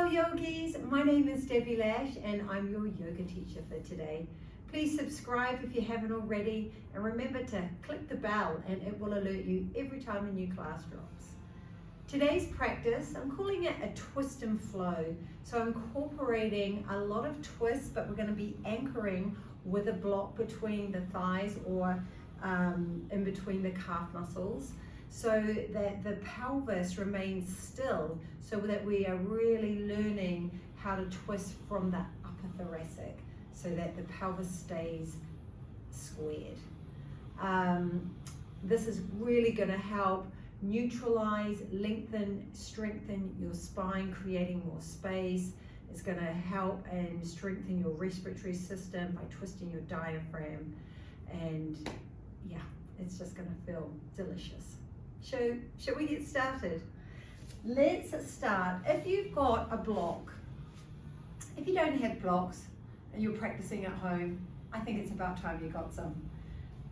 yogis, my name is Debbie Lash and I'm your yoga teacher for today. Please subscribe if you haven't already, and remember to click the bell and it will alert you every time a new class drops. Today's practice, I'm calling it a twist and flow. So I'm incorporating a lot of twists, but we're going to be anchoring with a block between the thighs or in between the calf muscles, so that the pelvis remains still, so that we are really learning how to twist from the upper thoracic so that the pelvis stays squared. This is really going to help neutralize, lengthen, strengthen your spine, creating more space. It's going to help and strengthen your respiratory system by twisting your diaphragm, and yeah, it's just going to feel delicious. Shall we get started? Let's start. If you've got a block, if you don't have blocks and you're practicing at home, I think it's about time you got some.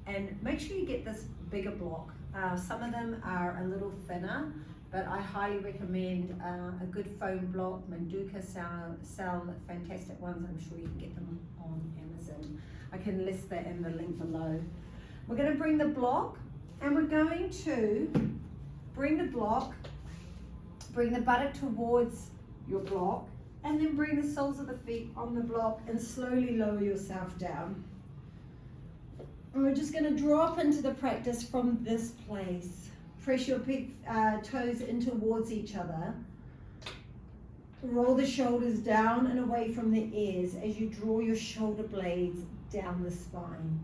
And make sure you get this bigger block. Some of them are a little thinner, but I highly recommend a good foam block. Manduka sell fantastic ones. I'm sure you can get them on Amazon. I can list that in the link below. We're going to bring the block, and we're going to bring the buttock towards your block, and then bring the soles of the feet on the block and slowly lower yourself down. And we're just going to drop into the practice from this place. Press your toes in towards each other. Roll the shoulders down and away from the ears as you draw your shoulder blades down the spine.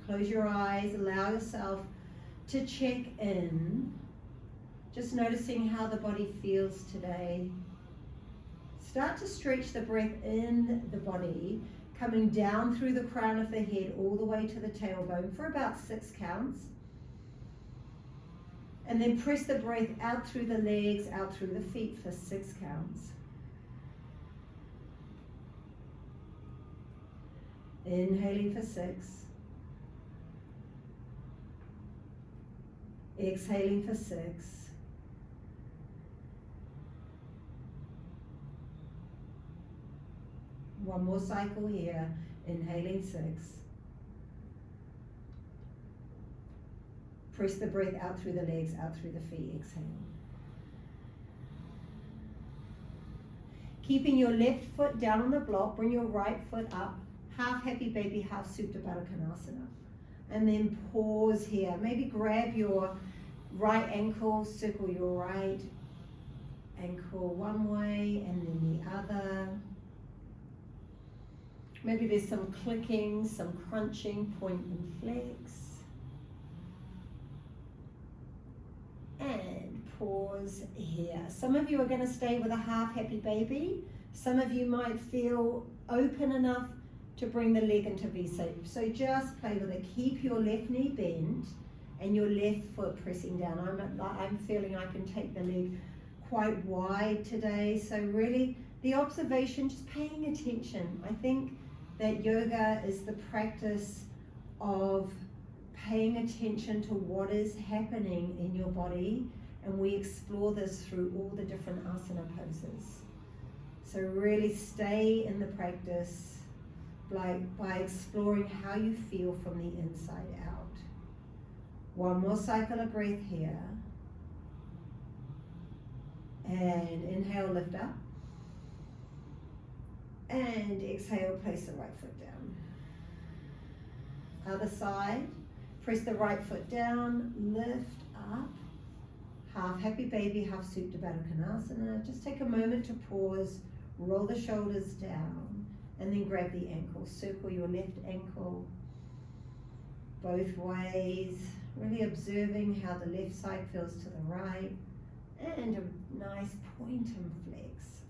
Close your eyes, allow yourself to check in, just noticing how the body feels today. Start to stretch the breath in the body, coming down through the crown of the head all the way to the tailbone for about 6 counts. And then press the breath out through the legs, out through the feet for 6 counts. Inhaling for 6. Exhaling for 6. One more cycle here. Inhaling 6. Press the breath out through the legs, out through the feet. Exhale. Keeping your left foot down on the block, bring your right foot up. Half happy baby, half Supta Baddha Konasana. And then pause here. Maybe grab your right ankle, circle your right ankle one way and then the other. Maybe there's some clicking, some crunching, point and flex. And pause here. Some of you are going to stay with a half happy baby. Some of you might feel open enough to bring the leg into V-shape. So just play with it. Keep your left knee bent and your left foot pressing down. I'm feeling I can take the leg quite wide today. So really the observation, just paying attention. I think that yoga is the practice of paying attention to what is happening in your body, and we explore this through all the different asana poses. So really stay in the practice by exploring how you feel from the inside out. One more cycle of breath here. And inhale, lift up. And exhale, place the right foot down. Other side. Press the right foot down, lift up. Half happy baby, half Supta Baddha Konasana. Just take a moment to pause, roll the shoulders down, and then grab the ankle. Circle your left ankle both ways, really observing how the left side feels to the right, and a nice point and flex.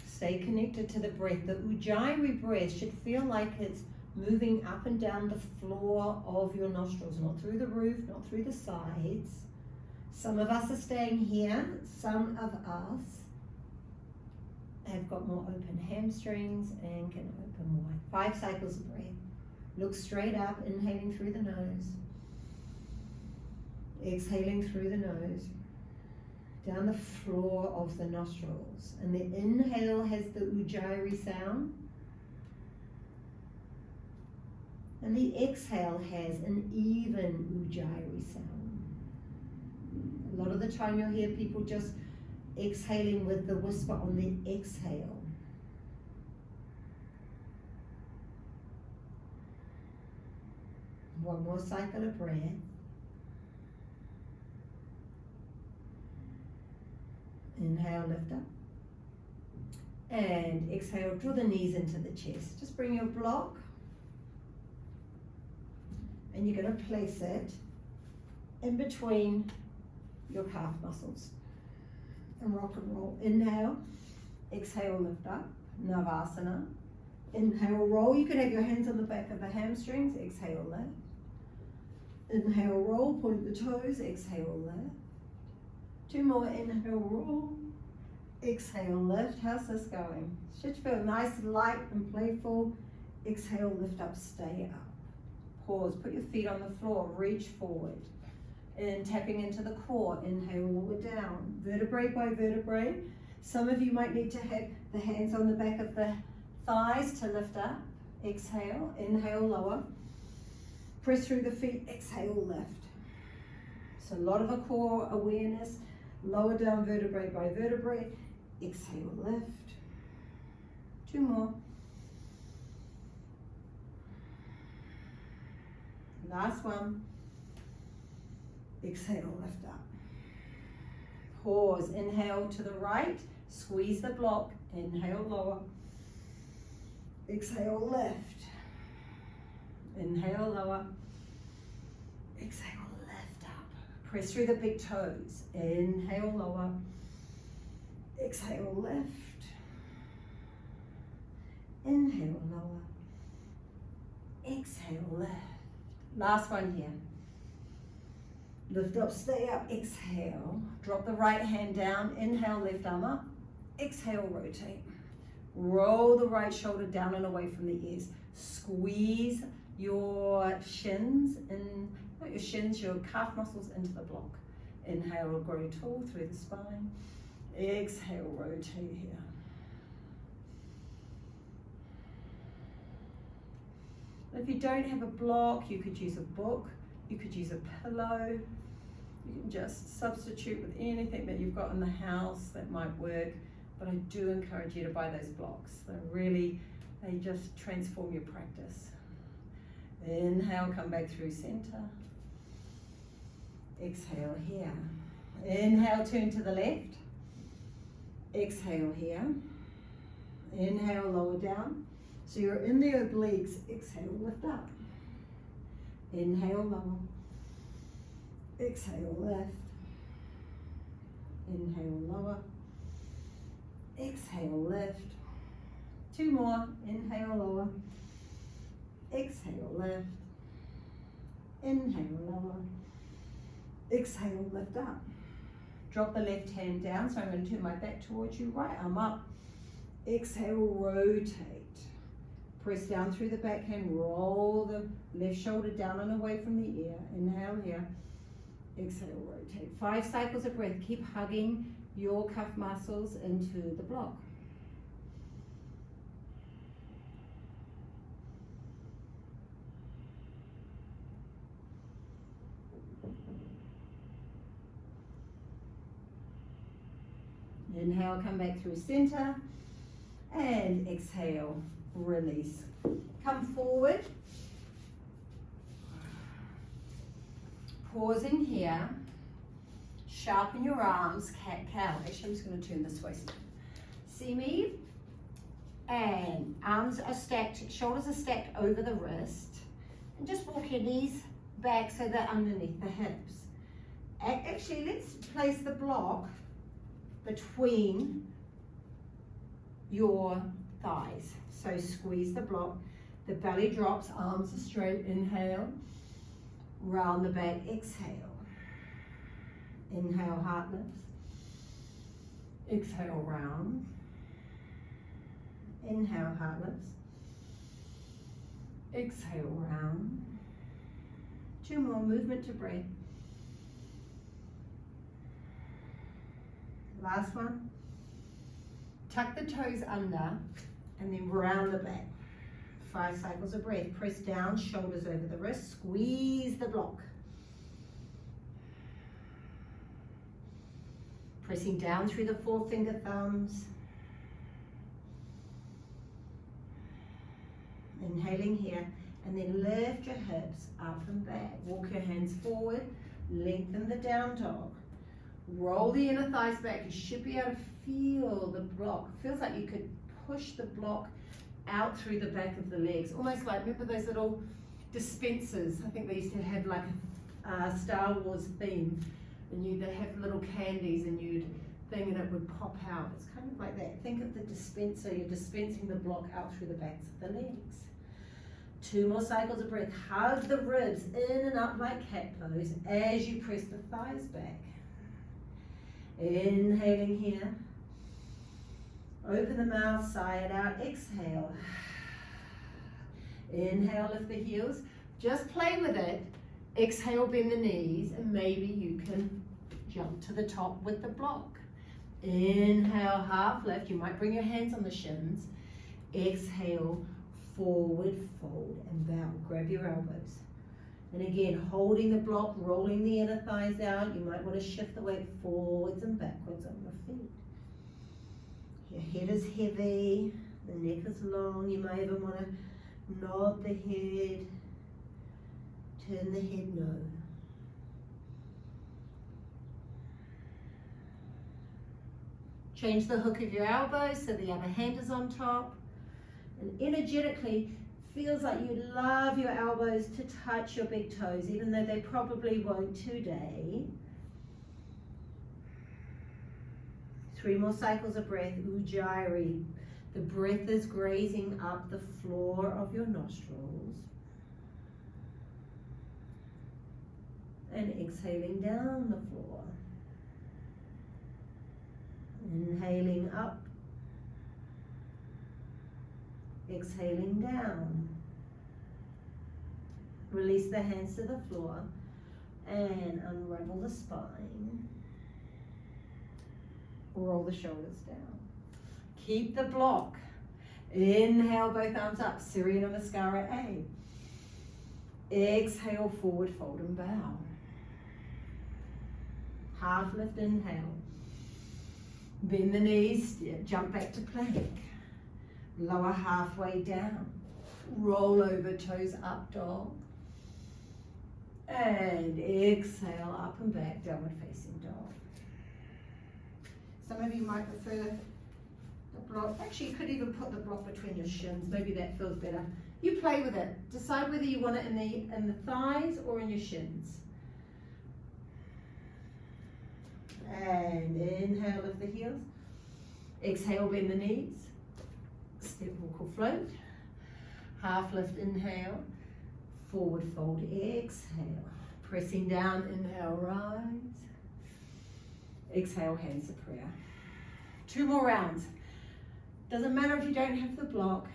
Stay connected to the breath. The Ujjayi breath should feel like it's moving up and down the floor of your nostrils, not through the roof, not through the sides. Some of us are staying here, some of us have got more open hamstrings and can open wide. 5 cycles of breath. Look straight up, inhaling through the nose. Exhaling through the nose. down the floor of the nostrils. And the inhale has the ujjayi sound. And the exhale has an even ujjayi sound. A lot of the time you'll hear people just exhaling with the whisper on the exhale. One more cycle of breath. Inhale, lift up. And exhale, draw the knees into the chest. Just bring your block. And you're going to place it in between your calf muscles. And rock and roll. Inhale, exhale, lift up. Navasana. Inhale, roll. You can have your hands on the back of the hamstrings. Exhale, lift. Inhale, roll. Point the toes. Exhale, lift. Two more. Inhale, roll. Exhale, lift. How's this going? Should feel nice, light, and playful. Exhale, lift up, stay up. Pause. Put your feet on the floor. Reach forward. And tapping into the core. Inhale, lower down. Vertebrae by vertebrae. Some of you might need to have the hands on the back of the thighs to lift up. Exhale. Inhale, lower. Press through the feet. Exhale, lift. So a lot of a core awareness. Lower down vertebrae by vertebrae. Exhale, lift. Two more. Last one. Exhale, lift up. Pause. Inhale to the right. Squeeze the block. Inhale, lower. Exhale, lift. Inhale, lower. Exhale, lift up. Press through the big toes. Inhale, lower. Exhale, lift. Inhale, lower. Exhale, lift. Last one here. Lift up, stay up, exhale. Drop the right hand down. Inhale, left arm up. Exhale, rotate. Roll the right shoulder down and away from the ears. Squeeze your shins, not your shins, your calf muscles into the block. Inhale, grow tall through the spine. Exhale, rotate here. If you don't have a block, you could use a book, you could use a pillow, you can just substitute with anything that you've got in the house that might work, but I do encourage you to buy those blocks. They just transform your practice. Inhale, come back through center. Exhale here. Inhale, turn to the left. Exhale here. Inhale, lower down. So you're in the obliques. Exhale, lift up. Inhale, lower. Exhale, lift. Inhale, lower. Exhale, lift. Two more. Inhale, lower. Exhale, lift. Inhale, lower. Exhale, lift up. Drop the left hand down. So I'm going to turn my back towards you. Right arm up. Exhale, rotate. Press down through the backhand. Roll the left shoulder down and away from the ear. Inhale here. Exhale, rotate. 5 cycles of breath. Keep hugging your calf muscles into the block. Inhale, come back through center. And exhale, release. Come forward. Pausing here. Sharpen your arms, cat-cow. Actually, I'm just going to turn this way. See me? And arms are stacked, shoulders are stacked over the wrist. And just walk your knees back so they're underneath the hips. Actually, let's place the block between your thighs. So squeeze the block. The belly drops, arms are straight. Inhale. Round the back. Exhale. Inhale, heart lifts. Exhale, round. Inhale, heart lifts. Exhale, round. 2 more, movement to breath. Last one. Tuck the toes under and then round the back. 5 cycles of breath. Press down, shoulders over the wrist. Squeeze the block. Pressing down through the 4-finger thumbs. Inhaling here, and then lift your hips up and back. Walk your hands forward, lengthen the down dog. Roll the inner thighs back. You should be able to feel the block. Feels like you could push the block out through the back of the legs. Almost like, remember those little dispensers? I think they used to have like a Star Wars theme. And they have little candies and you'd thing and it would pop out. It's kind of like that. Think of the dispenser. You're dispensing the block out through the backs of the legs. 2 more cycles of breath. Hug the ribs in and up like cat pose as you press the thighs back. Inhaling here. Open the mouth, sigh it out. Exhale. Inhale, lift the heels. Just play with it. Exhale, bend the knees, and maybe you can jump to the top with the block. Inhale, half lift. You might bring your hands on the shins. Exhale, forward, fold, and bow. Grab your elbows. And again, holding the block, rolling the inner thighs out. You might want to shift the weight forwards and backwards on your feet. Your head is heavy, the neck is long. You may even want to nod the head, turn the head no. Change the hook of your elbows so the other hand is on top. And energetically, feels like you'd love your elbows to touch your big toes, even though they probably won't today. 3 more cycles of breath, Ujjayi. The breath is grazing up the floor of your nostrils. And exhaling down the floor. Inhaling up. Exhaling down. Release the hands to the floor and unravel the spine. Roll the shoulders down. Keep the block. Inhale, both arms up. Surya Namaskara A. Exhale, forward fold and bow. Half lift, inhale. Bend the knees, jump back to plank. Lower halfway down. Roll over, toes up dog. And exhale, up and back, downward facing dog. Some of you might prefer the block. Actually, you could even put the block between your shins. Maybe that feels better. You play with it. Decide whether you want it in the thighs or in your shins. And inhale, lift the heels. Exhale, bend the knees. Step, walk or float. Half lift, inhale. Forward fold, exhale. Pressing down, inhale, rise. Exhale, hands to prayer. 2 more rounds. Doesn't matter if you don't have the block.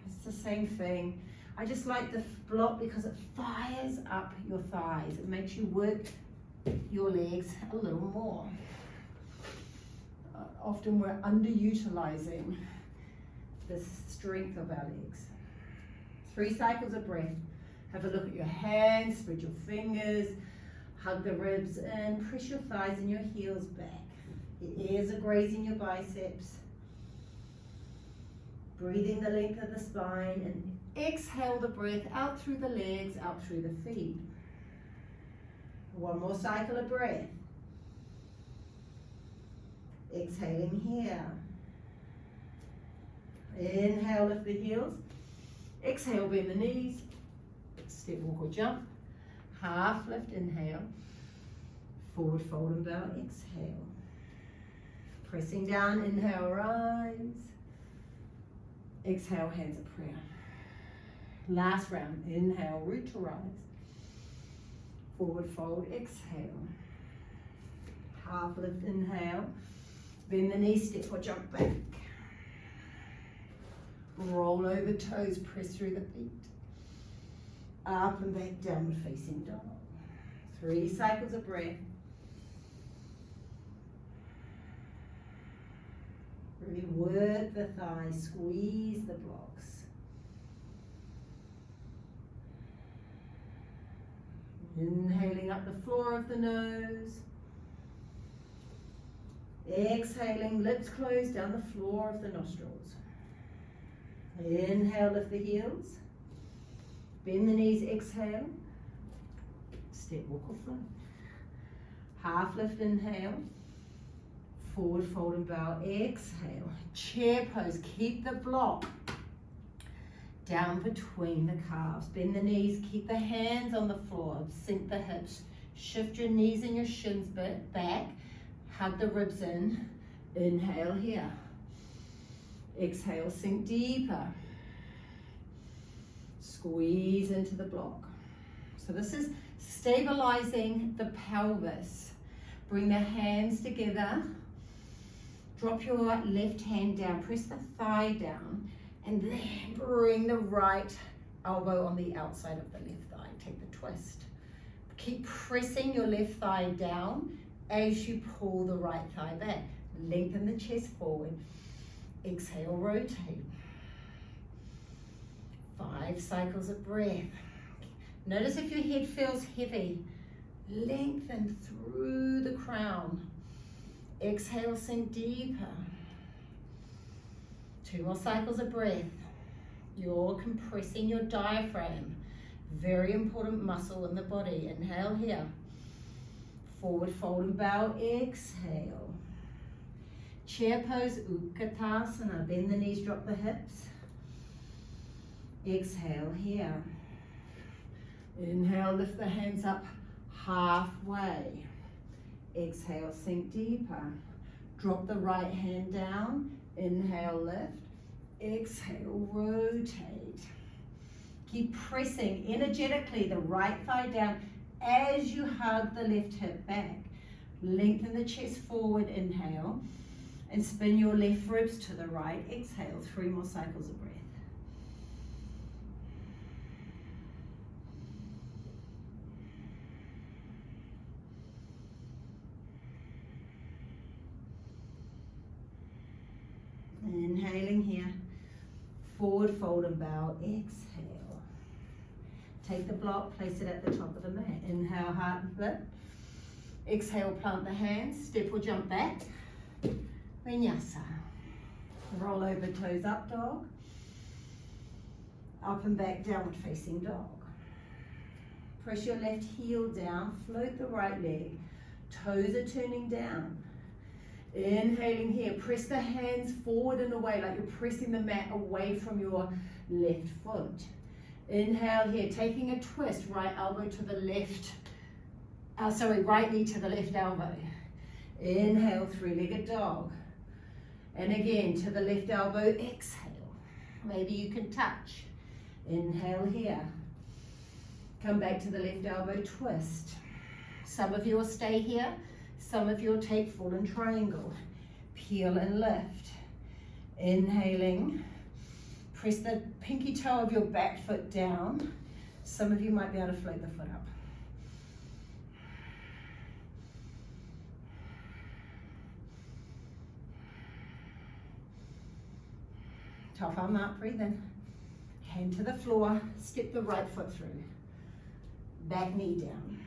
It's the same thing. I just like the block because it fires up your thighs. It makes you work your legs a little more. Often we're underutilizing the strength of our legs. 3 cycles of breath. Have a look at your hands, spread your fingers, hug the ribs in, press your thighs and your heels back. Your ears are grazing your biceps. Breathing the length of the spine and exhale the breath out through the legs, out through the feet. 1 more cycle of breath. Exhaling here. Inhale, lift the heels. Exhale, bend the knees. Step, walk or jump. Half lift, inhale. Forward fold and bow, exhale. Pressing down, inhale, rise. Exhale, hands of prayer. Last round, inhale, root to rise. Forward fold, exhale. Half lift, inhale. Bend the knees, step or jump back. Roll over toes, press through the feet. Up and back, downward facing dog. 3 cycles of breath. Really work the thighs, squeeze the blocks. Inhaling up the floor of the nose. Exhaling, lips closed down the floor of the nostrils. Inhale, lift the heels. Bend the knees, exhale. Step, walk or flow. Half lift, inhale. Forward fold and bow, exhale. Chair pose, keep the block down between the calves. Bend the knees, keep the hands on the floor, sink the hips. Shift your knees and your shins back, hug the ribs in. Inhale here. Exhale, sink deeper. Squeeze into the block. So this is stabilizing the pelvis. Bring the hands together. Drop your left hand down, press the thigh down, and then bring the right elbow on the outside of the left thigh. Take the twist. Keep pressing your left thigh down as you pull the right thigh back. Lengthen the chest forward. Exhale, rotate. 5 cycles of breath. Notice if your head feels heavy. Lengthen through the crown. Exhale, sink deeper. 2 more cycles of breath. You're compressing your diaphragm. Very important muscle in the body. Inhale here. Forward fold and bow. Exhale. Chair pose, Utkatasana. Bend the knees, drop the hips. Exhale here. Inhale, lift the hands up halfway. Exhale, sink deeper. Drop the right hand down. Inhale, lift. Exhale, rotate. Keep pressing energetically the right thigh down as you hug the left hip back. Lengthen the chest forward, inhale. And spin your left ribs to the right. Exhale, 3 more cycles of breath. Inhaling here, forward fold and bow, exhale. Take the block, place it at the top of the mat. Inhale, heart and flip. Exhale, plant the hands, step or jump back. Vinyasa. Roll over, toes up dog. Up and back, downward facing dog. Press your left heel down, float the right leg. Toes are turning down. Inhaling here, press the hands forward and away like you're pressing the mat away from your left foot. Inhale here, taking a twist, right elbow to the left, right knee to the left elbow. Inhale, 3-legged dog. And again, to the left elbow, exhale. Maybe you can touch. Inhale here. Come back to the left elbow, twist. Some of you will stay here. Some of you will take fallen triangle. Peel and lift. Inhaling. Press the pinky toe of your back foot down. Some of you might be able to float the foot up. Tough arm up, breathe in. Hand to the floor, step the right foot through. Back knee down.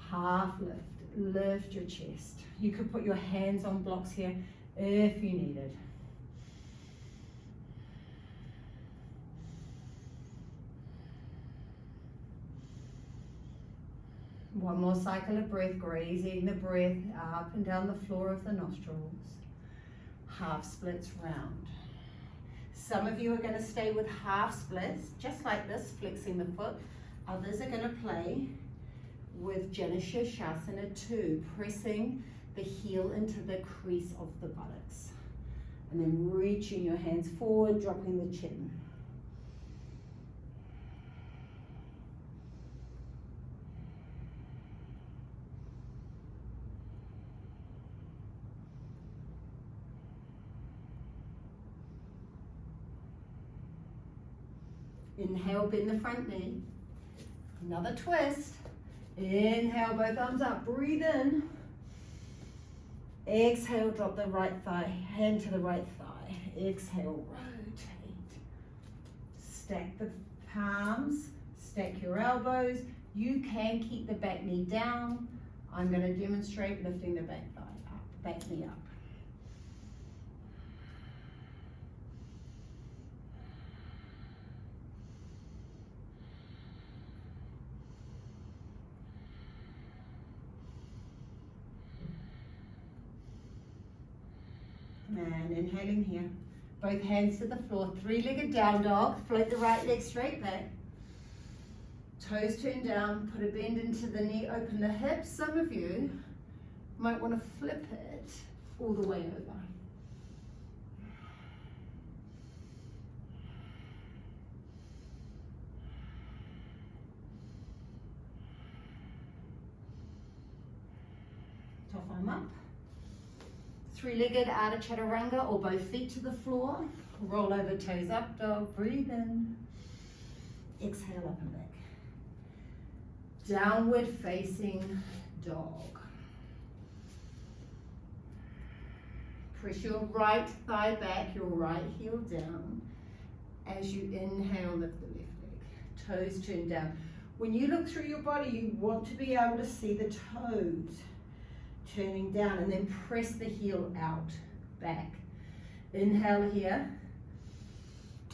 Half lift, lift your chest. You could put your hands on blocks here if you needed. One more cycle of breath, grazing the breath up and down the floor of the nostrils. Half splits round. Some of you are going to stay with half splits, just like this, flexing the foot. Others are going to play with Janashirshasana 2, pressing the heel into the crease of the buttocks. And then reaching your hands forward, dropping the chin. Inhale, bend the front knee. Another twist. Inhale, both arms up. Breathe in. Exhale, drop the right thigh, hand to the right thigh. Exhale, rotate. Stack the palms, stack your elbows. You can keep the back knee down. I'm going to demonstrate lifting the back thigh up, back knee up. And inhaling here. Both hands to the floor, three-legged down dog. Float the right leg straight back. Toes turn down, put a bend into the knee, open the hips. Some of you might want to flip it all the way over. Top arm up. Three-legged Ardha Chaturanga, or both feet to the floor. Roll over, toes up, dog. Breathe in. Exhale, up and back. Downward facing dog. Press your right thigh back, your right heel down. As you inhale, lift the left leg. Toes turn down. When you look through your body, you want to be able to see the toes turning down, and then press the heel out, back. Inhale here.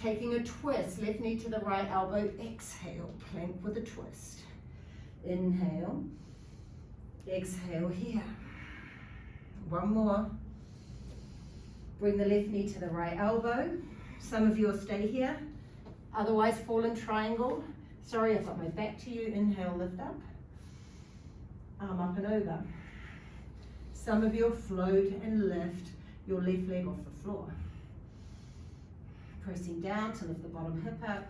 Taking a twist, left knee to the right elbow. Exhale, plank with a twist. Inhale. Exhale here. One more. Bring the left knee to the right elbow. Some of you will stay here. Otherwise, fall in triangle. Sorry, I've got my back to you. Inhale, lift up. Arm up and over. Some of you will float and lift your left leg off the floor. Pressing down to lift the bottom hip up.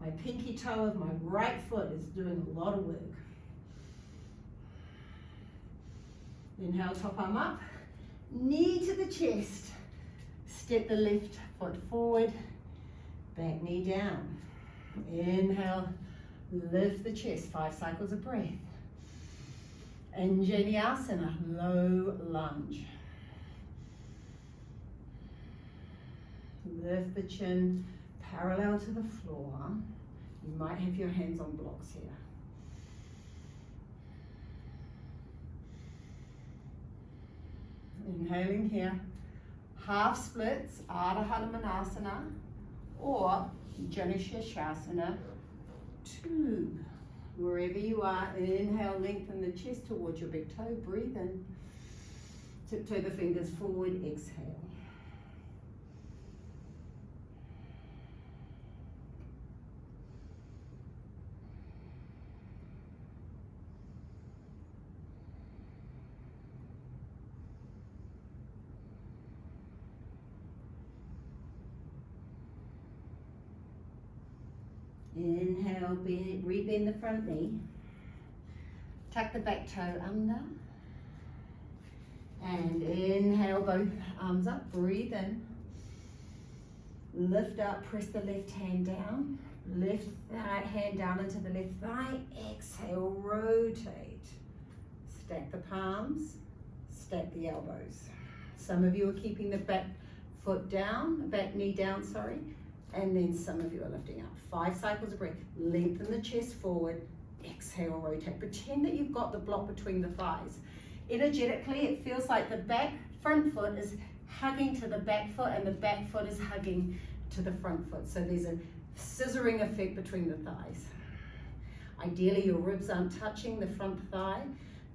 My pinky toe of my right foot is doing a lot of work. Inhale, top arm up. Knee to the chest. Step the left foot forward. Back knee down. Inhale, lift the chest. 5 cycles of breath. Vinyasa, low lunge. Lift the chin parallel to the floor. You might have your hands on blocks here. Inhaling here. Half splits, Ardha Hanumanasana, or Janushirshasana 2. Wherever you are, inhale, lengthen the chest towards your big toe. Breathe in. Tiptoe the fingers forward, exhale. Inhale, rebend the front knee. Tuck the back toe under. And inhale, both arms up. Breathe in. Lift up, press the left hand down. Lift the right hand down into the left thigh. Exhale, rotate. Stack the palms. Stack the elbows. Some of you are keeping the back foot down, back knee down, sorry. And then some of you are lifting up. 5 cycles of breath. Lengthen the chest forward. Exhale, rotate. Pretend that you've got the block between the thighs. Energetically, it feels like the front foot is hugging to the back foot, and the back foot is hugging to the front foot. So there's a scissoring effect between the thighs. Ideally, your ribs aren't touching the front thigh.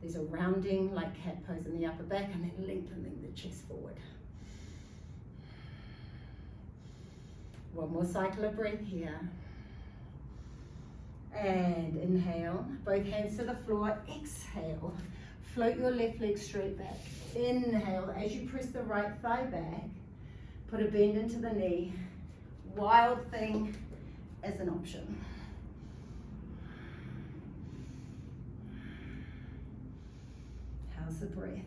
There's a rounding like cat pose in the upper back, and then lengthening the chest forward. One more cycle of breath here. And inhale, both hands to the floor. Exhale, float your left leg straight back. Inhale, as you press the right thigh back, put a bend into the knee. Wild thing as an option. How's the breath?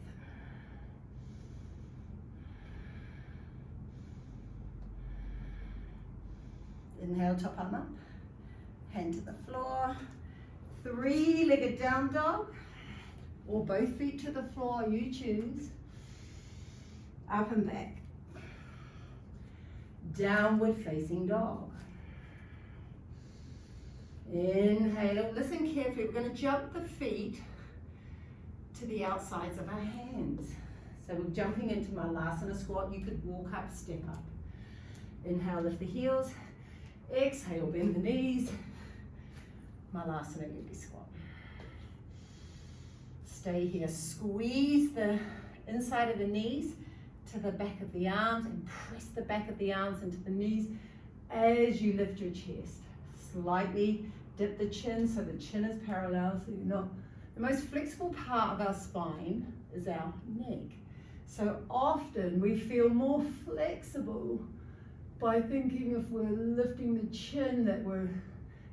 Inhale, top arm up, hand to the floor, 3-legged down dog, or both feet to the floor, you choose. up and back. Downward facing dog. Inhale, listen carefully, we're going to jump the feet to the outsides of our hands. So we're jumping into Malasana squat. You could walk up, step up. Inhale, lift the heels. Exhale, bend the knees. Malasana yogi squat. Stay here, squeeze the inside of the knees to the back of the arms and press the back of the arms into the knees as you lift your chest. Slightly dip the chin so the chin is parallel, so you're not. The most flexible part of our spine is our neck. So often we feel more flexible by thinking if we're lifting the chin that we're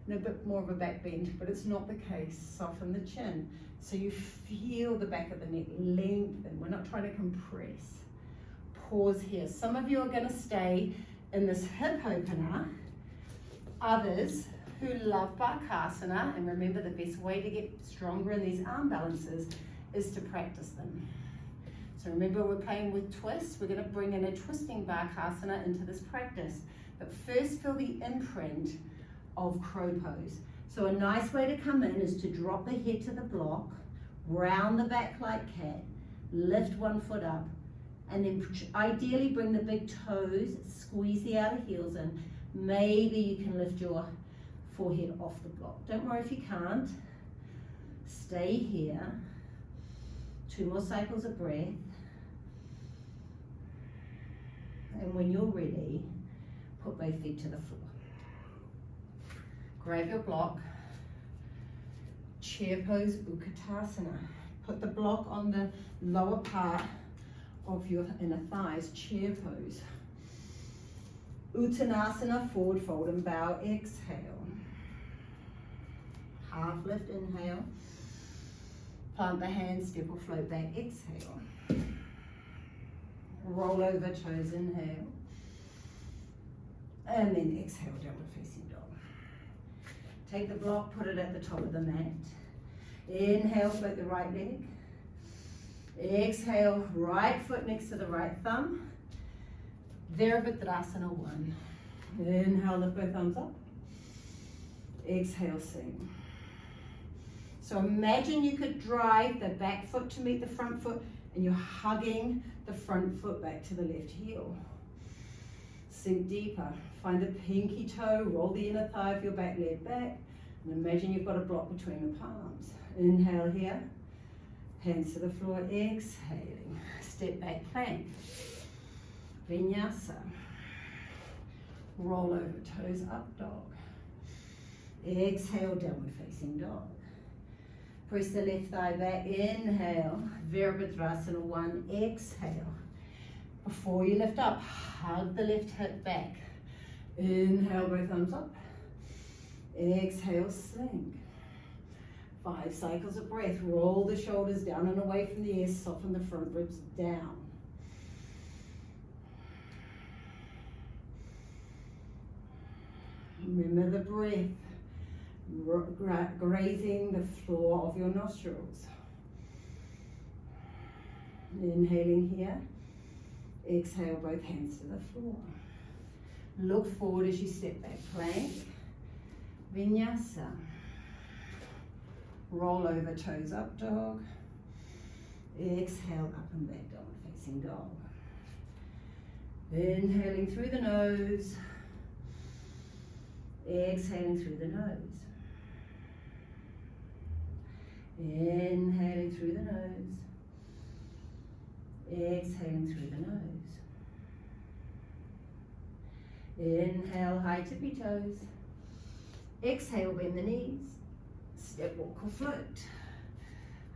in a bit more of a back bend, but it's not the case. Soften the chin so you feel the back of the neck lengthen. We're not trying to compress. Pause here. Some of you are going to stay in this hip opener. Others who love Bakasana, and remember the best way to get stronger in these arm balances is to practice them. So remember, we're playing with twists. We're going to bring in a twisting Bakasana into this practice. But first feel the imprint of crow pose. So a nice way to come in is to drop the head to the block, round the back like cat, lift one foot up, and then ideally bring the big toes, squeeze the outer heels in. Maybe you can lift your forehead off the block. Don't worry if you can't. Stay here. 2 more cycles of breath. And when you're ready, put both feet to the floor. Grab your block. Chair pose, Utkatasana. Put the block on the lower part of your inner thighs, chair pose. Uttanasana, forward fold and bow, exhale. Half lift, inhale. Plant the hands, step or float back, exhale. Roll over toes, inhale. And then exhale, downward facing dog. Take the block, put it at the top of the mat. Inhale, float the right leg. Exhale, right foot next to the right thumb. Virabhadrasana 1. Inhale, lift both thumbs up. Exhale, sink. So imagine you could drive the back foot to meet the front foot and you're hugging the front foot back to the left heel. Sink deeper. Find the pinky toe, roll the inner thigh of your back leg back, and imagine you've got a block between the palms. Inhale here, hands to the floor, exhaling. Step back plank. Vinyasa. Roll over toes, up dog. Exhale, downward facing dog. Press the left thigh back, inhale, Virabhadrasana 1, exhale. Before you lift up, hug the left hip back. Inhale, both thumbs up. Exhale, sink. 5 cycles of breath. Roll the shoulders down and away from the ears, soften the front ribs down. Remember the breath. Grazing the floor of your nostrils. Inhaling here. Exhale, both hands to the floor. Look forward as you step back. Plank. Vinyasa. Roll over toes, up dog. Exhale, up and back, downward facing dog. Inhaling through the nose. Exhaling through the nose. Inhaling through the nose. Exhaling through the nose. Inhale, high tippy toes. Exhale, bend the knees. Step, walk or float.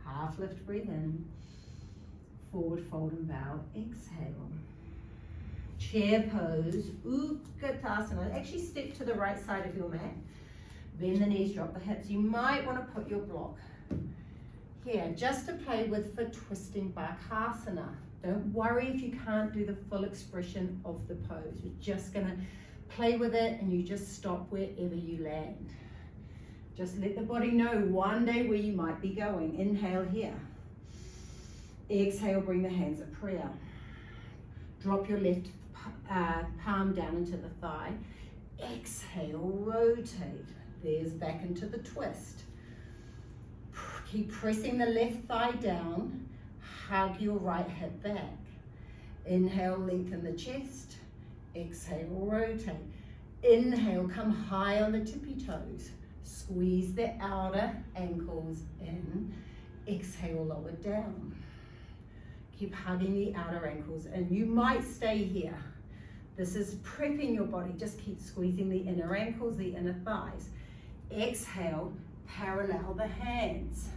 Half lift, breathe in. Forward fold and bow, exhale. Chair pose, Utkatasana. Actually step to the right side of your mat. Bend the knees, drop the hips. You might want to put your block here, just to play with for twisting Bakasana. Don't worry if you can't do the full expression of the pose. You're just gonna play with it and you just stop wherever you land. Just let the body know one day where you might be going. Inhale here. Exhale, bring the hands at prayer. Drop your left palm down into the thigh. Exhale, rotate. There's back into the twist. Keep pressing the left thigh down. Hug your right hip back. Inhale, lengthen the chest. Exhale, rotate. Inhale, come high on the tippy toes. Squeeze the outer ankles in. Exhale, lower down. Keep hugging the outer ankles in. You might stay here. This is prepping your body. Just keep squeezing the inner ankles, the inner thighs. Exhale, parallel the hands.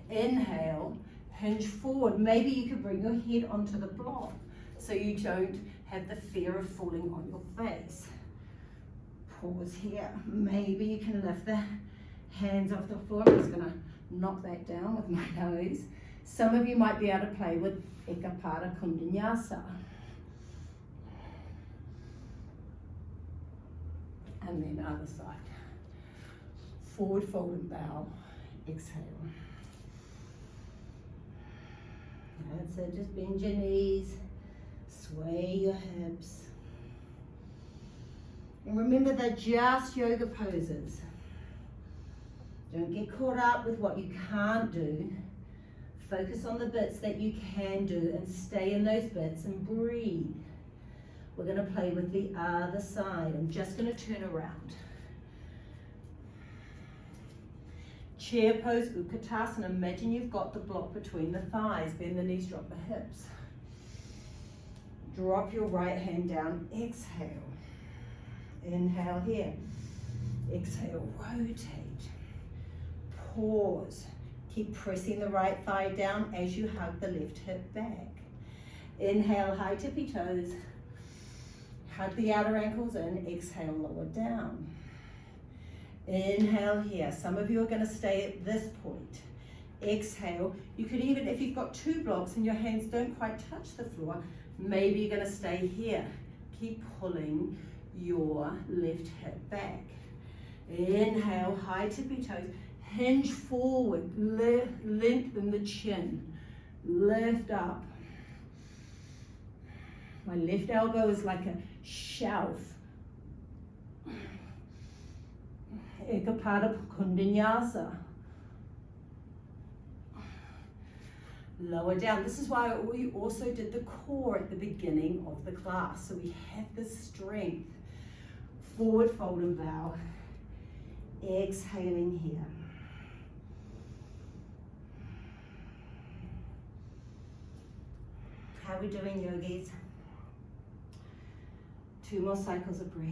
Inhale, hinge forward. Maybe you could bring your head onto the block so you don't have the fear of falling on your face. Pause here. Maybe you can lift the hands off the floor. I'm just going to knock that down with my nose. Some of you might be able to play with Ekapada Vinyasa. And then other side. Forward fold and bow. Exhale. That's it. Just bend your knees. Sway your hips. And remember, they're just yoga poses. Don't get caught up with what you can't do. Focus on the bits that you can do and stay in those bits and breathe. We're going to play with the other side. I'm just going to turn around. Chair pose, Utkatasana. Imagine you've got the block between the thighs. Bend the knees, drop the hips. Drop your right hand down. Exhale. Inhale here. Exhale, rotate. Pause. Keep pressing the right thigh down as you hug the left hip back. Inhale, high tippy toes. Hug the outer ankles in. Exhale, lower down. Inhale here. Some of you are going to stay at this point. Exhale. You could even, if you've got two blocks and your hands don't quite touch the floor, maybe you're going to stay here. Keep pulling your left hip back. Inhale, high tippy toes. Hinge forward. Lengthen the chin. Lift up. My left elbow is like a shelf. Ekapada Vinyasa. Lower down. This is why we also did the core at the beginning of the class. So we have the strength. Forward fold and bow. Exhaling here. How are we doing, yogis? 2 more cycles of breath.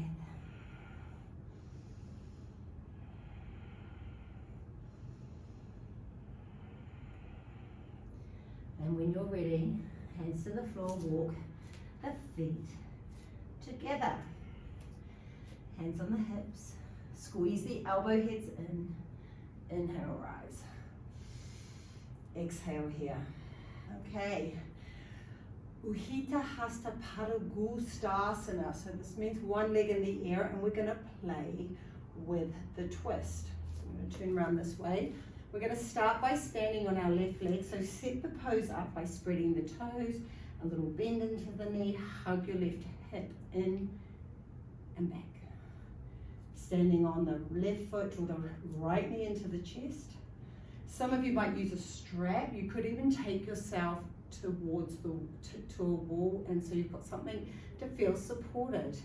And when you're ready, hands to the floor, walk the feet together. Hands on the hips, squeeze the elbow heads in, inhale, rise. Exhale here. Okay. Uhita Hasta Padagustasana. So this means one leg in the air, and we're going to play with the twist. So I'm going to turn around this way. We're going to start by standing on our left leg. So set the pose up by spreading the toes, a little bend into the knee, hug your left hip in and back. Standing on the left foot or the right knee into the chest. Some of you might use a strap. You could even take yourself towards to a wall, and so you've got something to feel supported.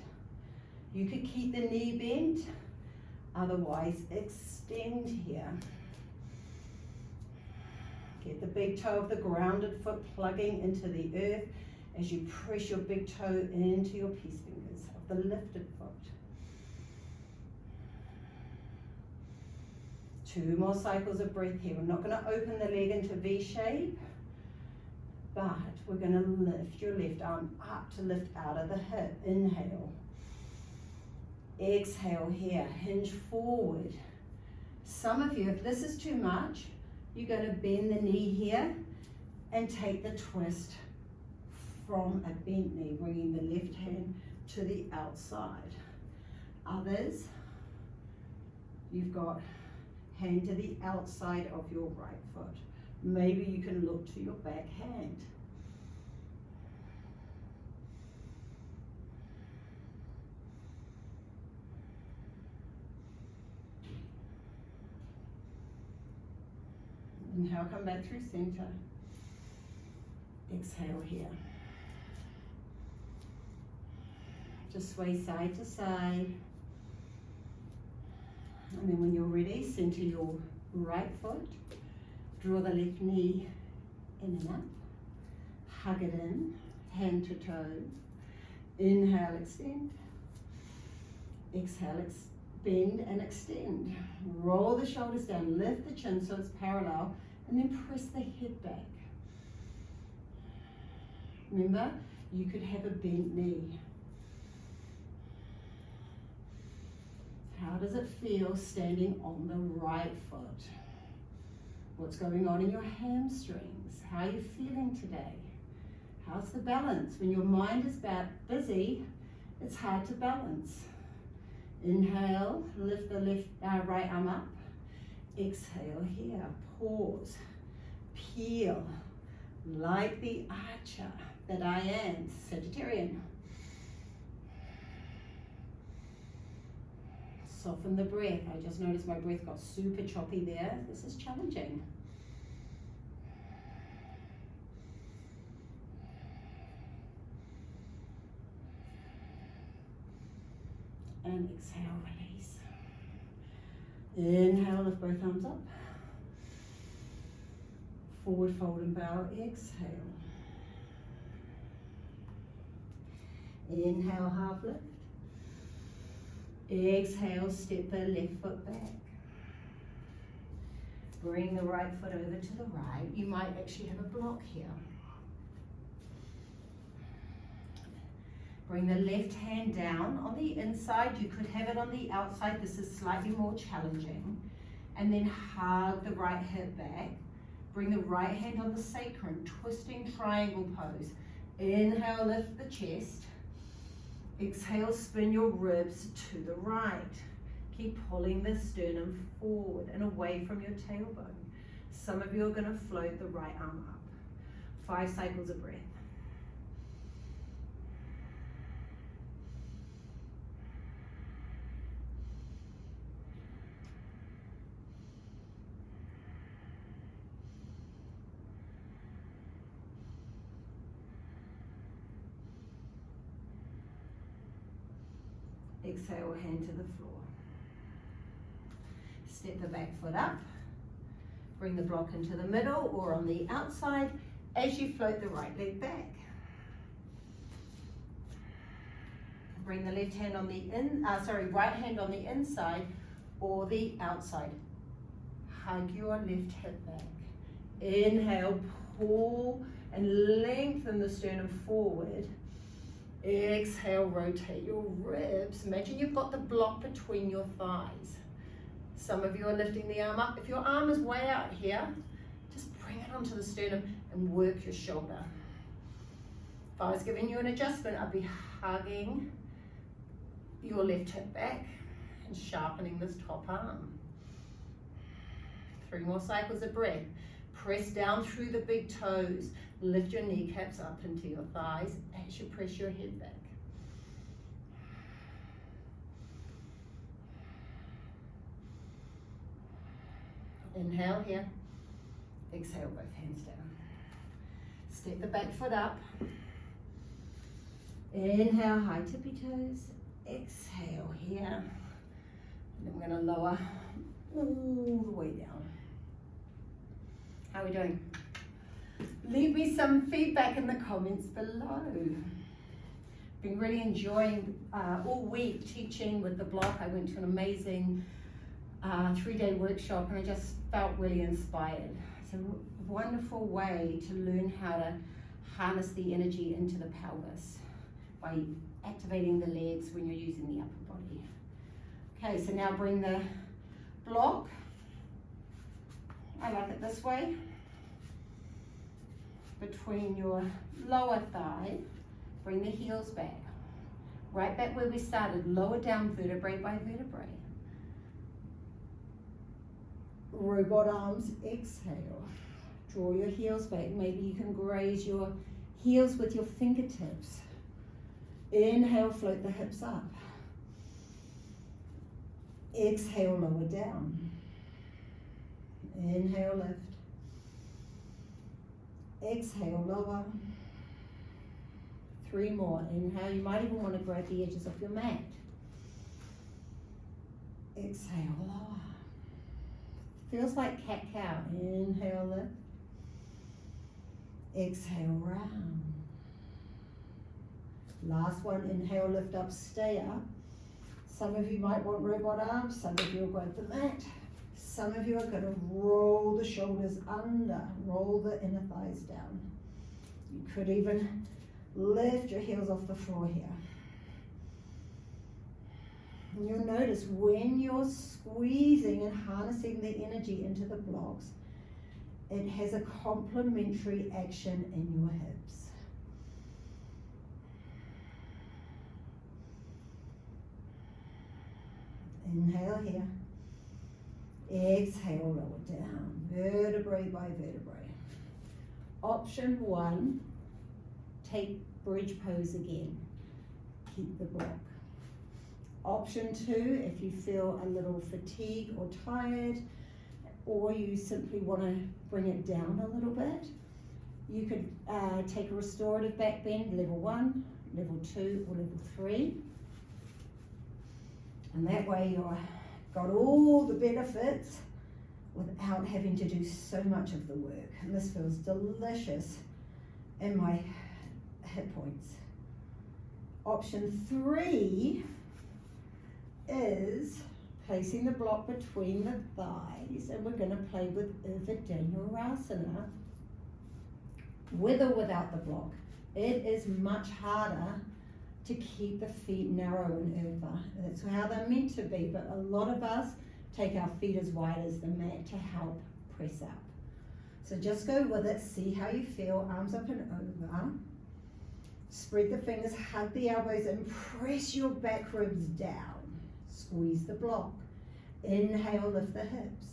You could keep the knee bent, otherwise extend here. Get the big toe of the grounded foot plugging into the earth as you press your big toe into your peace fingers of the lifted foot. 2 more cycles of breath here. We're not going to open the leg into V shape, but we're going to lift your left arm up to lift out of the hip. Inhale. Exhale here. Hinge forward. Some of you, if this is too much, you're going to bend the knee here and take the twist from a bent knee, bringing the left hand to the outside. Others, you've got hand to the outside of your right foot. Maybe you can look to your back hand. Inhale, come back through center. Exhale here. Just sway side to side. And then when you're ready, center your right foot. Draw the left knee in and up. Hug it in, hand to toe. Inhale, extend. Exhale, bend and extend. Roll the shoulders down, lift the chin so it's parallel, and then press the head back. Remember, you could have a bent knee. How does it feel standing on the right foot? What's going on in your hamstrings? How are you feeling today? How's the balance? When your mind is busy, it's hard to balance. Inhale, lift the right arm up. Exhale here, pause, peel, like the archer that I am, Sagittarian. Soften the breath. I just noticed my breath got super choppy there. This is challenging. And exhale, release. Inhale, lift both arms up. Forward fold and bow, exhale. Inhale, half lift. Exhale, step the left foot back. Bring the right foot over to the right. You might actually have a block here. Bring the left hand down on the inside. You could have it on the outside. This is slightly more challenging. And then hug the right hip back. Bring the right hand on the sacrum, twisting triangle pose. Inhale, lift the chest. Exhale, spin your ribs to the right. Keep pulling the sternum forward and away from your tailbone. Some of you are going to float the right arm up. 5 cycles of breath. Exhale, hand to the floor. Step the back foot up. Bring the block into the middle or on the outside as you float the right leg back. Bring the left hand on the right hand on the inside or the outside. Hug your left hip back. Inhale, pull and lengthen the sternum forward. Exhale, rotate your ribs. Imagine you've got the block between your thighs. Some of you are lifting the arm up. If your arm is way out here, just bring it onto the sternum and work your shoulder. If I was giving you an adjustment, I'd be hugging your left hip back and sharpening this top arm. 3 more cycles of breath. Press down through the big toes. Lift your kneecaps up into your thighs as you press your head back. Inhale here. Exhale, both hands down. Step the back foot up. Inhale, high tippy toes. Exhale here. And then we're going to lower all the way down. How are we doing? Leave me some feedback in the comments below. Been really enjoying all week teaching with the block. I went to an amazing 3-day workshop and I just felt really inspired. It's a wonderful way to learn how to harness the energy into the pelvis by activating the legs when you're using the upper body. Okay, so now bring the block. I like it this way. Between your lower thigh, bring the heels back. Right back where we started, lower down vertebrae by vertebrae. Robot arms, exhale. Draw your heels back. Maybe you can graze your heels with your fingertips. Inhale, float the hips up. Exhale, lower down. Inhale, lift. Exhale, lower. 3 more. Inhale, you might even want to grab the edges of your mat. Exhale, lower. Feels like cat-cow. Inhale, lift. Exhale, round. Last one, inhale, lift up, stay up. Some of you might want robot arms, some of you will grab the mat. Some of you are going to roll the shoulders under, roll the inner thighs down. You could even lift your heels off the floor here. And you'll notice when you're squeezing and harnessing the energy into the blocks, it has a complementary action in your hips. Inhale here. Exhale, lower down, vertebrae by vertebrae. Option 1, take bridge pose again. Keep the block. Option 2, if you feel a little fatigued or tired, or you simply want to bring it down a little bit, you could take a restorative back bend, level 1, level 2, or level 3. And that way you've got all the benefits without having to do so much of the work. And this feels delicious in my hip points. Option 3 is placing the block between the thighs, and we're going to play with Urdhva Dhanurasana, with or without the block. It is much harder to keep the feet narrow in Urdhva. That's how they're meant to be, but a lot of us take our feet as wide as the mat to help press up. So just go with it, see how you feel, arms up and over. Spread the fingers, hug the elbows, and press your back ribs down. Squeeze the block. Inhale, lift the hips.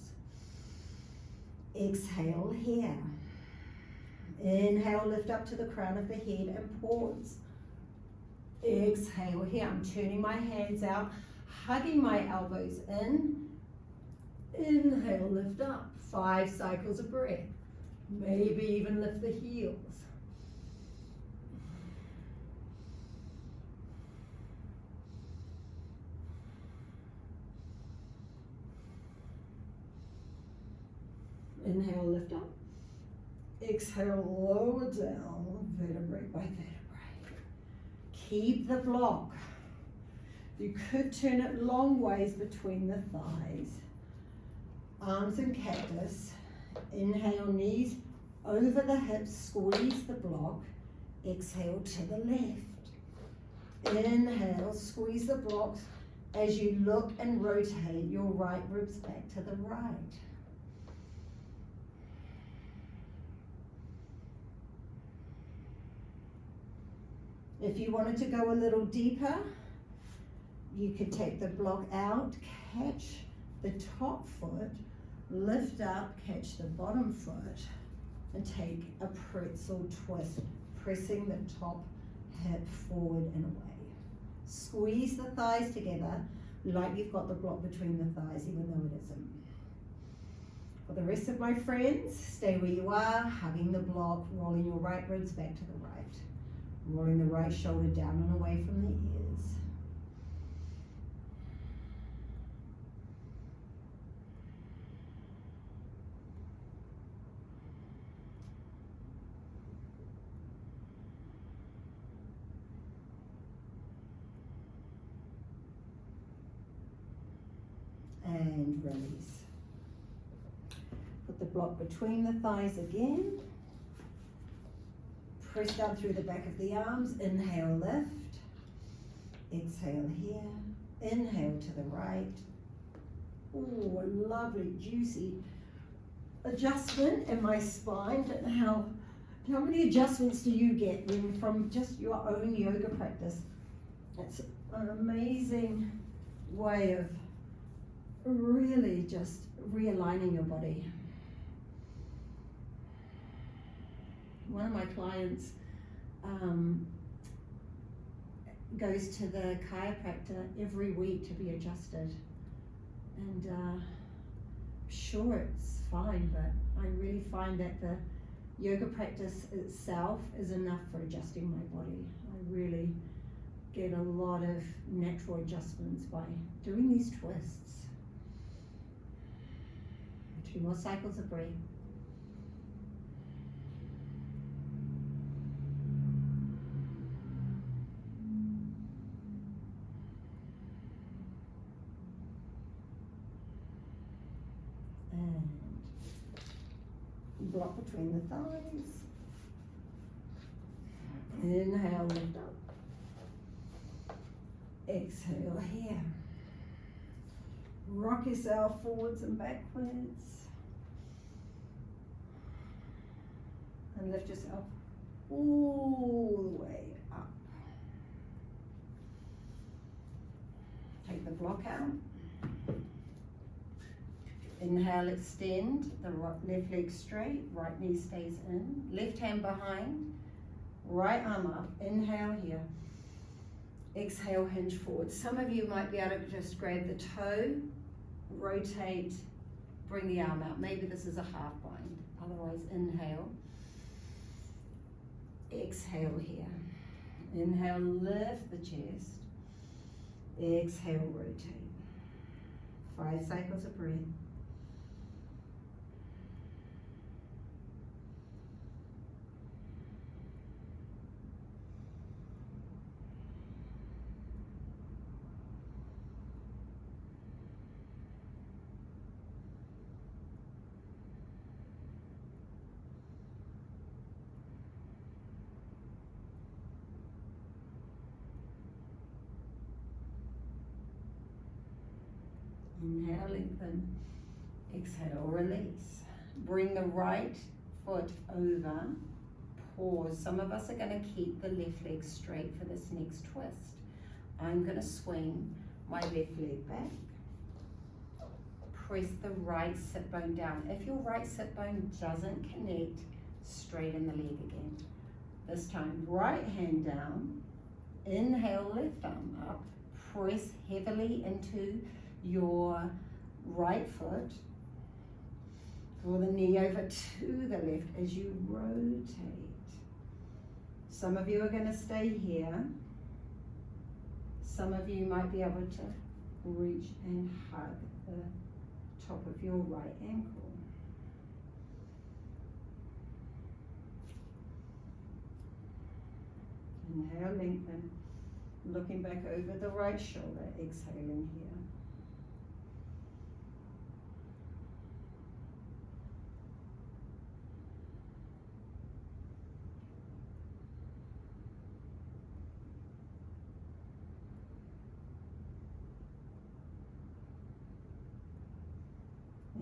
Exhale here. Inhale, lift up to the crown of the head and pause. Exhale here. I'm turning my hands out, hugging my elbows in. Inhale, lift up. 5 cycles of breath. Maybe even lift the heels. Inhale, lift up. Exhale, lower down, vertebrae by vertebrae. Keep the block. You could turn it long ways between the thighs. Arms in cactus. Inhale, knees over the hips, squeeze the block. Exhale to the left. Inhale, squeeze the blocks as you look and rotate your right ribs back to the right. If you wanted to go a little deeper, you could take the block out, catch the top foot, lift up, catch the bottom foot, and take a pretzel twist, pressing the top hip forward and away. Squeeze the thighs together like you've got the block between the thighs, even though it isn't. For the rest of my friends, stay where you are, hugging the block, rolling your right ribs back to the right. Rolling the right shoulder down and away from the ears. And release. Put the block between the thighs again. Press down through the back of the arms. Inhale, lift. Exhale here. Inhale to the right. Oh, a lovely, juicy adjustment in my spine. Don't know how many adjustments do you get from just your own yoga practice? It's an amazing way of really just realigning your body. One of my clients goes to the chiropractor every week to be adjusted, and sure, it's fine, but I really find that yoga practice itself is enough for adjusting my body. I really get a lot of natural adjustments by doing these twists. 2 more cycles of breath. And block between the thighs. Inhale, lift up. Exhale here. Rock yourself forwards and backwards. And lift yourself all the way up. Take the block out. Inhale, extend the left leg straight, right knee stays in. Left hand behind, right arm up. Inhale here. Exhale, hinge forward. Some of you might be able to just grab the toe, rotate, bring the arm out. Maybe this is a half bind. Otherwise, inhale. Exhale here. Inhale, lift the chest. Exhale, rotate. 5 cycles of breath. Inhale, lengthen. Exhale, release. Bring the right foot over. Pause. Some of us are going to keep the left leg straight for this next twist. I'm going to swing my left leg back. Press the right sit bone down. If your right sit bone doesn't connect, straighten the leg again. This time, right hand down. Inhale, left arm up. Press heavily into your right foot. Draw the knee over to the left as you rotate. Some of you are going to stay here. Some of you might be able to reach and hug the top of your right ankle. Inhale, lengthen. Looking back over the right shoulder, exhaling here.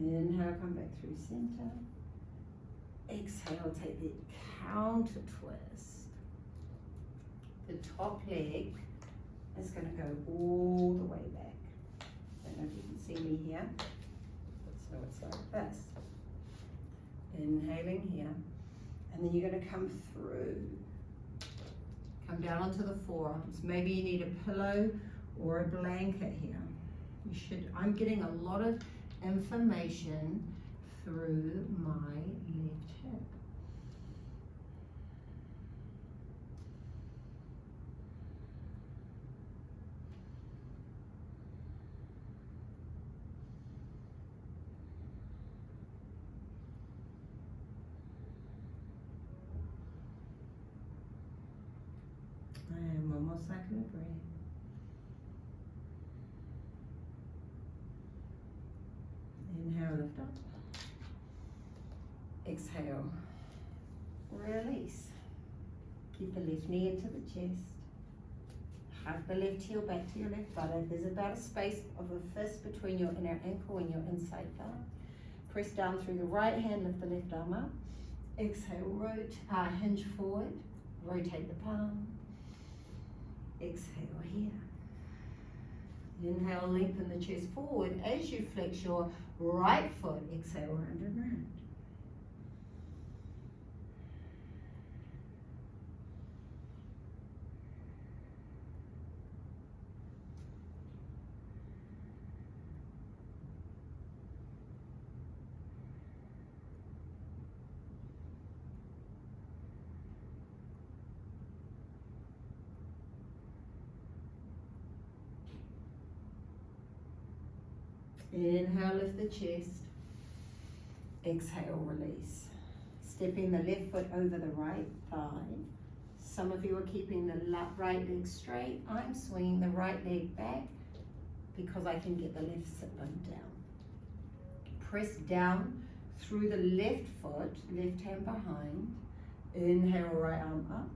Inhale, come back through center. Exhale, take the counter twist. The top leg is going to go all the way back. Don't know if you can see me here. So it's like this. Inhaling here. And then you're going to come through. Come down onto the forearms. Maybe you need a pillow or a blanket here. You should. I'm getting a lot of inflammation through my left hip. And one more cycle of breath. Inhale, lift up. Exhale, release. Keep the left knee into the chest. Hug the left heel back to your left buttock. There's about a space of a fist between your inner ankle and your inside thigh. Press down through the right hand, lift the left arm up. Exhale, hinge forward. Rotate the palm. Exhale here. Inhale, lengthen the chest forward as you flex your right foot. Exhale, round and round. Inhale, lift the chest. Exhale, release. Stepping the left foot over the right thigh. Some of you are keeping the right leg straight. I'm swinging the right leg back because I can get the left sit bone down. Press down through the left foot, left hand behind. Inhale, right arm up.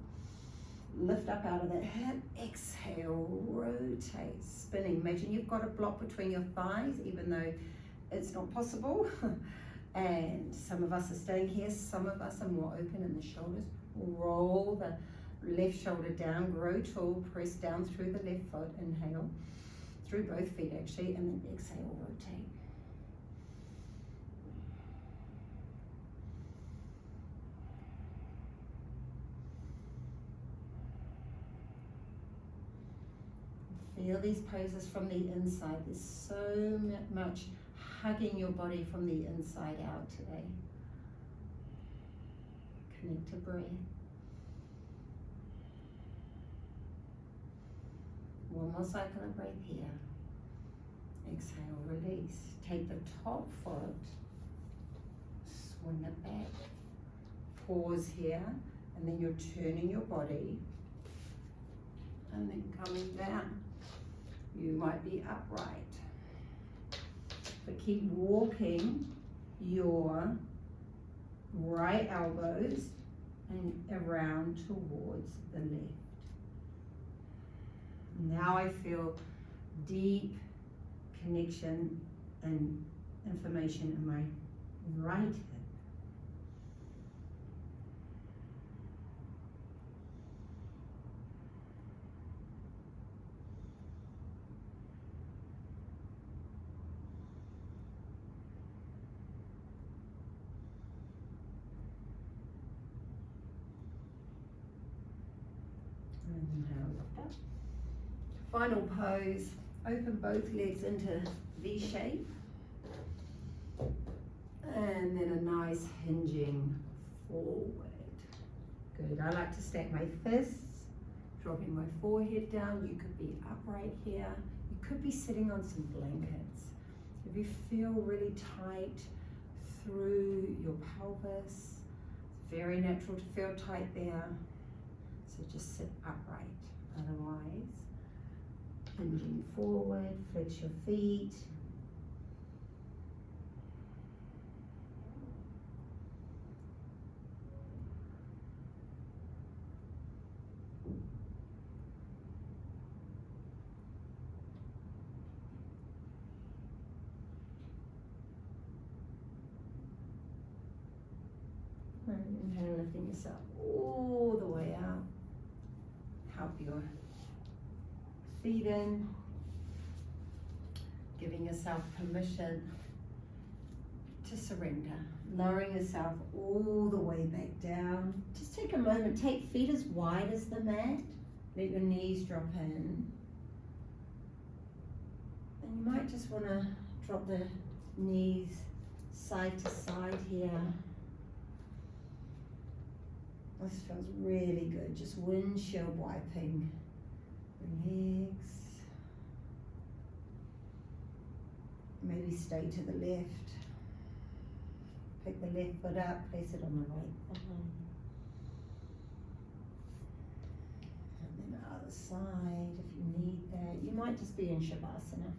Lift up out of that hip. Exhale, rotate, spinning. Imagine you've got a block between your thighs, even though it's not possible. And some of us are staying here, some of us are more open in the shoulders. Roll the left shoulder down, grow tall, press down through the left foot, inhale, through both feet actually, and then exhale, rotate. Feel these poses from the inside. There's so much hugging your body from the inside out today. Connect to breath. One more cycle of breath here. Exhale, release. Take the top foot, swing it back. Pause here, and then you're turning your body, and then coming down. You might be upright. But keep walking your right elbows and around towards the left. Now I feel deep connection and inflammation in my right hip. Final pose, open both legs into V shape. And then a nice hinging forward. Good, I like to stack my fists, dropping my forehead down. You could be upright here. You could be sitting on some blankets. If you feel really tight through your pelvis, it's very natural to feel tight there. So just sit upright. Otherwise, hinging forward, flex your feet. And inhale, lifting yourself all the way out. Help your feet in, giving yourself permission to surrender, lowering yourself all the way back down. Just take a moment, take feet as wide as the mat, let your knees drop in. And you might just want to drop the knees side to side here. This feels really good, just windshield wiping the legs. Maybe stay to the left. Pick the left foot up, place it on the right thigh. And then the other side if you need that. You might just be in Shavasana.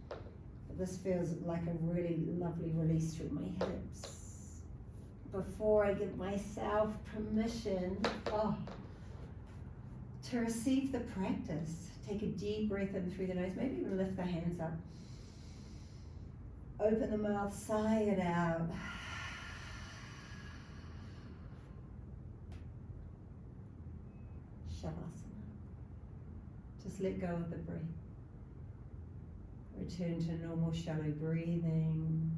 But this feels like a really lovely release through my hips. Before I give myself permission to receive the practice, take a deep breath in through the nose, maybe even lift the hands up. Open the mouth, sigh it out. Shavasana. Just let go of the breath. Return to normal shallow breathing.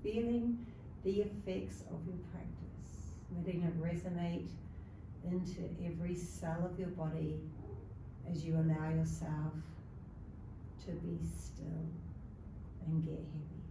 Feeling the effects of your practice, letting it resonate into every cell of your body as you allow yourself to be still and get heavy.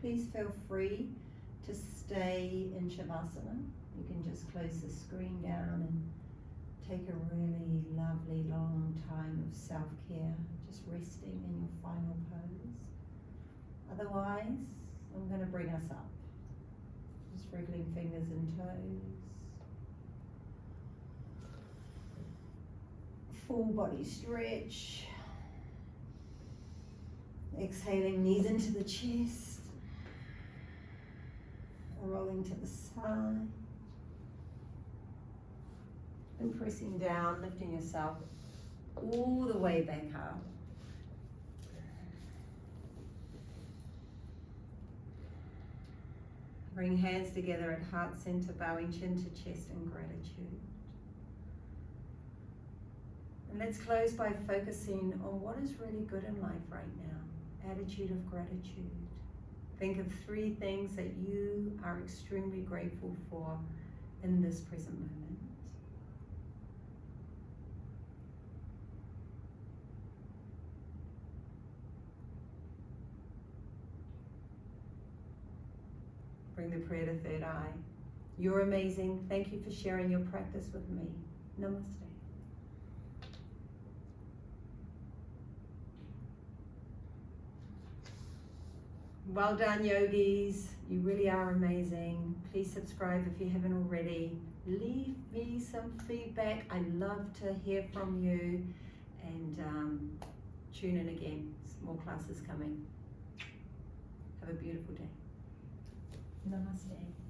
Please feel free to stay in Shavasana. You can just close the screen down and take a really lovely long time of self-care, just resting in your final pose. Otherwise, I'm going to bring us up. Just wriggling fingers and toes. Full body stretch. Exhaling, knees into the chest. Rolling to the side. And pressing down, lifting yourself all the way back up. Bring hands together at heart center, bowing chin to chest in gratitude. And let's close by focusing on what is really good in life right now. Attitude of gratitude. Think of 3 things that you are extremely grateful for in this present moment. Bring the prayer to third eye. You're amazing. Thank you for sharing your practice with me. Namaste. Well done, yogis. You really are amazing. Please subscribe if you haven't already. Leave me some feedback. I love to hear from you. And tune in again. More classes coming. Have a beautiful day. Namaste.